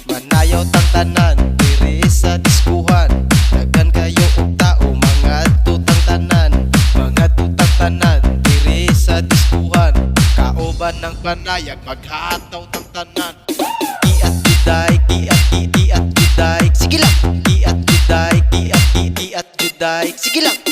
Manayaw tang tanan diri sa diskuhan. Daghan kayo og tao mga tutang tanan. Mga tutang tanan diri sa diskuhan. Kauban ng panayag maghataw tang tanan. Iat juday, iat juday. Sige lang. Iat juday, iat juday. Sige lang.